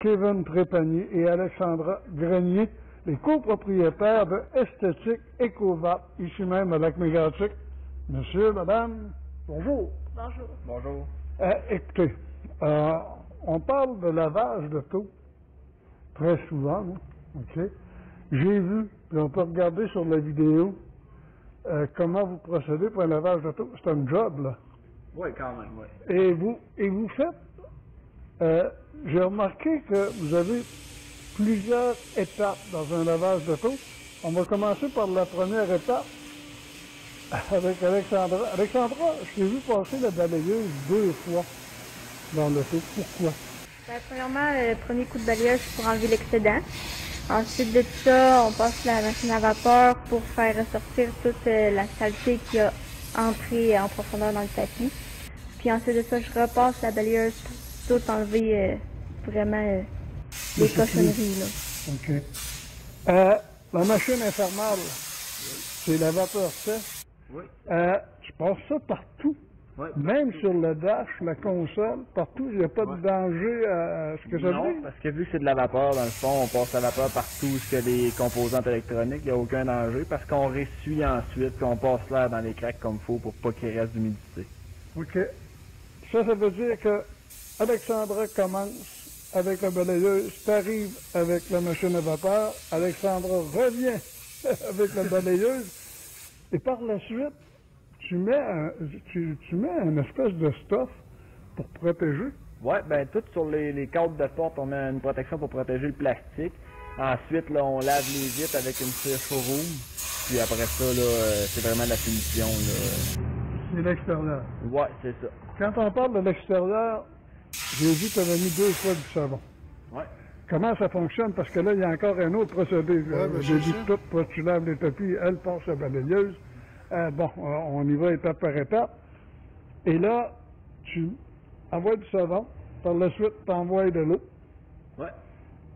Kevin Trépanier et Alexandra Grenier, les copropriétaires de Esthétique EcoVap, ici même à Lac-Mégantic. Monsieur, madame, bonjour. Bonjour. Bonjour. Écoutez, on parle de lavage d'auto très souvent, hein, OK? J'ai vu, puis on peut regarder sur la vidéo, comment vous procédez pour un lavage d'auto. C'est un job, là. Oui, quand même, oui. Et vous faites, j'ai remarqué que vous avez plusieurs étapes dans un lavage d'auto. On va commencer par la première étape avec Alexandra. Alexandra, je t'ai vu passer la balayeuse 2 fois dans l'auto. Pourquoi? Ben, premièrement, le premier coup de balayeuse c'est pour enlever l'excédent. Ensuite de ça, on passe la machine à vapeur pour faire ressortir toute la saleté qui a entré en profondeur dans le tapis. Puis ensuite de ça, je repasse la balayeuse pour tout enlever vraiment les cochonneries. Là. OK. La machine infernale, c'est la vapeur sèche. Oui. Je passe ça partout. Oui. Même sur le dash, la console, partout, il n'y a pas de danger à ce que ça Non, brille. parce que vu que c'est de la vapeur, dans le fond, on passe la vapeur partout où il y a des composantes électroniques, il n'y a aucun danger, parce qu'on ressuie ensuite, puis on passe l'air dans les craques comme il faut pour pas qu'il reste d'humidité. OK. Ça veut dire que Alexandra commence avec la balayeuse, t'arrives avec la machine à vapeur, Alexandra revient avec la balayeuse, et par la suite, tu mets une espèce de stuff pour protéger. Ouais, ben tout sur les cadres de porte, on met une protection pour protéger le plastique. Ensuite, là, on lave les vitres avec une cire showroom. Puis après ça, là, c'est vraiment la finition, là. C'est l'extérieur. Ouais, c'est ça. Quand on parle de l'extérieur, j'ai vu que tu avais mis 2 fois du savon. Ouais. Comment ça fonctionne? Parce que là, il y a encore un autre procédé. Ouais, ben, j'ai c'est dit ça. tout, toi, tu laves les tapis, elle passe la balayeuse. On y va étape par étape. Et là, tu envoies du savon. Par la suite, tu envoies de l'eau. Ouais.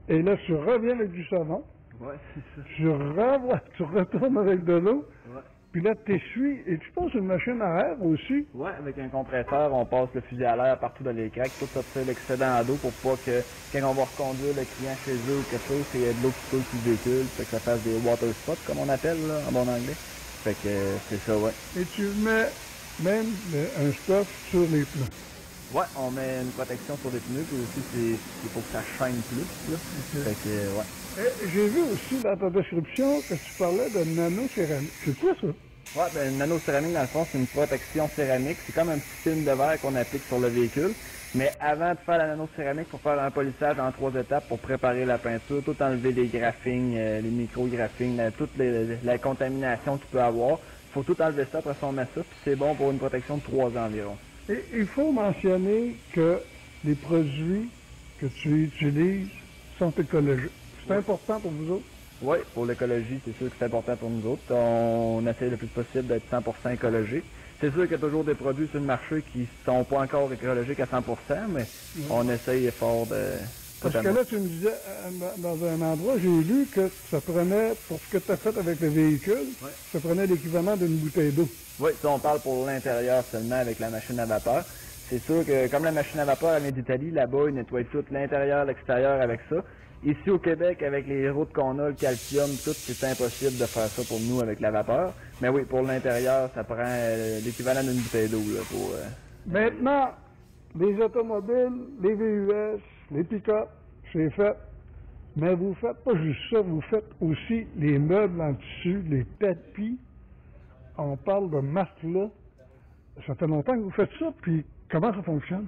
Et là, tu reviens avec du savon. Ouais, c'est ça. Tu retournes avec de l'eau. Ouais. Puis là, tu essuies. Et tu passes une machine à air aussi. Ouais, avec un compresseur, on passe le fusil à l'air partout dans les craques, tout sortir l'excédent d'eau pour pas que, quand on va reconduire le client chez eux ou quelque chose, c'est de l'eau qui coule sur le véhicule, fait que ça fasse des water spots, comme on appelle, là, en bon anglais. Fait que c'est ça, ouais. Et tu mets même un stuff sur les pneus. Ouais, on met une protection sur les pneus, puis aussi c'est pour que ça chaîne plus, là. Fait que, ouais. Et j'ai vu aussi dans ta description que tu parlais de nano-céramique. C'est quoi ça? Ouais, ben, une nanocéramique, dans le fond, c'est une protection céramique. C'est comme un petit film de verre qu'on applique sur le véhicule. Mais avant de faire la nanocéramique, il faut faire un polissage en 3 étapes pour préparer la peinture, tout enlever les graphings, les micro-graphings, toute la contamination qu'il peut avoir. Il faut tout enlever ça, après ça on met ça, puis c'est bon pour une protection de 3 ans environ. Et il faut mentionner que les produits que tu utilises sont écologiques. C'est important pour vous autres? Oui, pour l'écologie, c'est sûr que c'est important pour nous autres. On essaie le plus possible d'être 100% écologique. C'est sûr qu'il y a toujours des produits sur le marché qui sont pas encore écologiques à 100%, mais on essaye fort de... Parce que là, tu me disais, dans un endroit, j'ai lu que ça prenait, pour ce que tu as fait avec le véhicule, ça prenait l'équivalent d'une bouteille d'eau. Oui, ça on parle pour l'intérieur seulement avec la machine à vapeur. C'est sûr que comme la machine à vapeur elle vient d'Italie, là-bas, ils nettoient tout l'intérieur, l'extérieur avec ça. Ici au Québec, avec les routes qu'on a, le calcium, tout, c'est impossible de faire ça pour nous avec la vapeur. Mais oui, pour l'intérieur, ça prend l'équivalent d'une bouteille d'eau là pour. Maintenant, les automobiles, les VUS, les pick-up, c'est fait. Mais vous faites pas juste ça, vous faites aussi les meubles en tissu, les tapis. On parle de matelas. Ça fait longtemps que vous faites ça, puis comment ça fonctionne?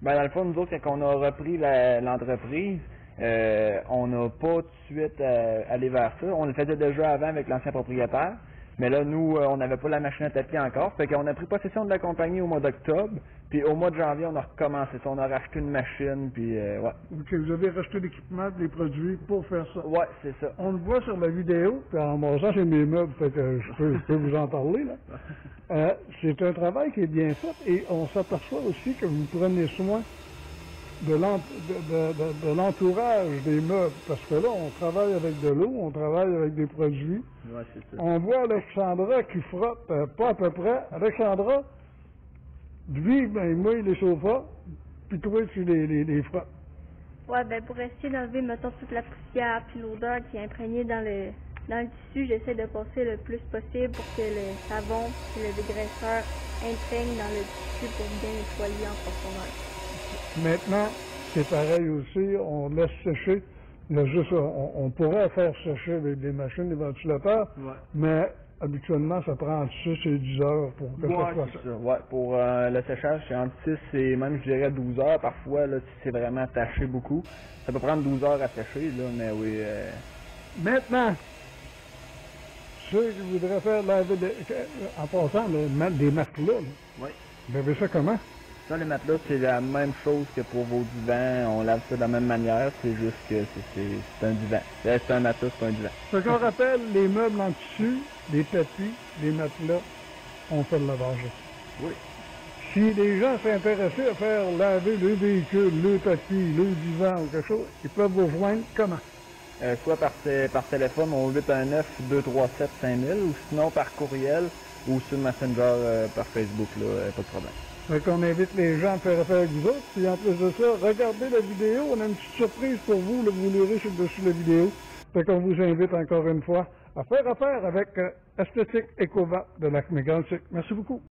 Ben dans le fond, nous autres, quand on a repris l'entreprise, on n'a pas tout de suite allé vers ça. On le faisait déjà avant avec l'ancien propriétaire. Mais là, nous, on n'avait pas la machine à tapis encore. Fait qu'on a pris possession de la compagnie au mois d'octobre. Puis au mois de janvier, on a recommencé ça. On a racheté une machine, puis ouais. OK, vous avez racheté l'équipement, des produits pour faire ça. Ouais, c'est ça. On le voit sur la vidéo, puis en montant chez mes meubles, fait que je peux vous en parler, là. C'est un travail qui est bien fait, et on s'aperçoit aussi que vous prenez soin de l'entourage des meubles, parce que là, on travaille avec de l'eau, on travaille avec des produits. Ouais, c'est ça. On voit Alexandra qui frotte, pas à peu près. Alexandra, lui, ben, il mouille les sofas, puis toi, tu les frottes. Ouais, ben pour essayer d'enlever, mettons, toute la poussière puis l'odeur qui est imprégnée dans le tissu, j'essaie de passer le plus possible pour que le savon et le dégraisseur imprègnent dans le tissu pour bien nettoyer en profondeur. Maintenant, c'est pareil aussi, on laisse sécher. Là, juste, on pourrait faire sécher avec des machines, des ventilateurs, mais habituellement, ça prend entre 6 et 10 heures pour que ça soit ça. Ouais, pour le séchage, c'est entre 6 et même, je dirais, 12 heures. Parfois, là, si c'est vraiment taché beaucoup, ça peut prendre 12 heures à sécher, là, mais oui. Maintenant, ceux qui voudraient faire laver, en passant, mettre des matelas, Oui. vous avez ça comment? Ça, les matelas, c'est la même chose que pour vos divans. On lave ça de la même manière, c'est juste que c'est un divan. C'est un matelas, c'est un divan. Ce qu'on rappelle, les meubles en tissu, les tapis, les matelas, on fait le lavage. Oui. Si les gens sont intéressés à faire laver le véhicule, le tapis, le divan ou quelque chose, ils peuvent vous joindre comment? Soit par téléphone au 819-237-5000 ou sinon par courriel ou sur Messenger par Facebook, là, pas de problème. Fait qu'on invite les gens à faire affaire avec vous autres. Puis en plus de ça, regardez la vidéo. On a une petite surprise pour vous. Là, vous lirez sur-dessus la vidéo. Fait qu'on vous invite encore une fois à faire affaire avec Esthétique Ecovat de Lac-Mégantic. Merci beaucoup.